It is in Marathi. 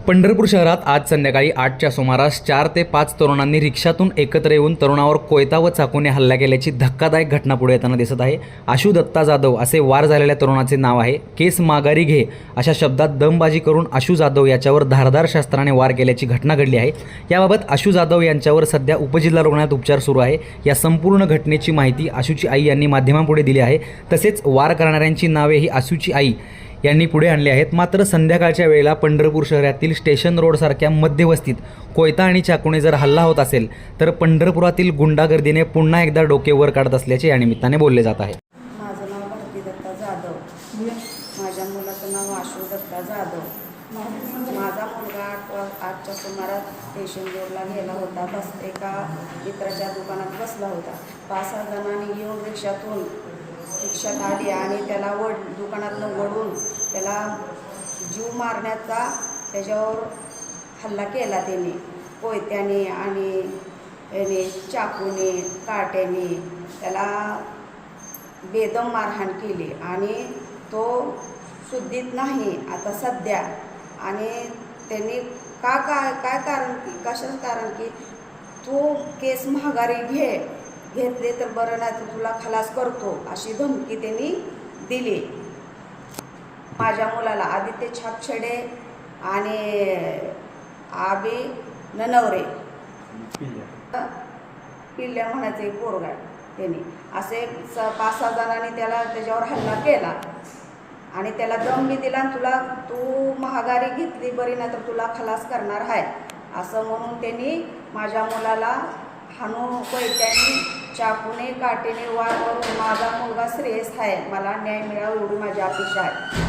पंढरपूर शहरात आज संध्याकाळी 8च्या सुमारास 4 ते 5 तरुणांनी रिक्षातून एकत्र येऊन तरुणावर कोयता व चाकूने हल्ला केल्याची धक्कादायक घटना पुढे येताना दिसत आहे। आशू दत्ता जाधव असे वार झालेल्या तरुणाचे नाव आहे। केस माघारी घे अशा शब्दात दमबाजी करून आशू जाधव याच्यावर धारदार शस्त्राने वार केल्याची घटना घडली आहे। याबाबत आशू जाधव यांच्यावर सध्या उपजिल्हा रुग्णालयात उपचार सुरू आहे। या संपूर्ण घटनेची माहिती आशूची आई यांनी माध्यमांपुढे दिली आहे। तसेच वार करणाऱ्यांची नावे ही आशूची आई यांनी पुढे आणले आहेत। मात्र संध्याकाळच्या वेळेला पंढरपूर शहरातील स्टेशन रोडसारख्या मध्यवस्तीत कोयता आणि चाकूने जर हल्ला होत असेल तर पंढरपुरातील गुंडागर्दीने पुन्हा एकदा डोके वर काढत असल्याचे या निमित्ताने बोलले जात आहे। माझं नाव भारती दत्ता जाधव, माझ्या मुलाचं नाव आशू दत्ता जाधव। माझा मुलगा 8च्या सुमारास स्टेशन रोडला गेला होता। बस एका मित्राच्या दुकानात बसला होता। 5-6 जणांनी येऊन रिक्षात आली आणि त्याला दुकानातनं वळून त्याला जीव मारण्याचा त्याच्यावर हल्ला केला। त्याने कोयत्याने आणि याने चाकूने काट्याने त्याला बेदम मारहाण केली आणि तो शुद्धीत नाही आता सध्या। आणि त्यांनी काय कारण कशाचं कारण की तू केस माघारी घेतले तर बरं, नाही तर तुला खलास करतो अशी धमकी त्यांनी दिली। माझ्या मुलाला आदित्य छापछडे आणि आबी ननवरे पिल्ल्या म्हणायचं एक पोरगा त्यांनी असे 5-6 जणांनी त्याच्यावर हल्ला केला आणि त्याला दम बी दिला। तू महागारी घेतली बरी, नाही तर तुला खलास करणार आहे असं म्हणून त्यांनी माझ्या मुलाला हाणून कोयत्याने चाकूने काटेने वार करून माझा मुलगा श्रेयस आहे। मला न्याय मिळावा एवढी माझी अपेक्षा आहे।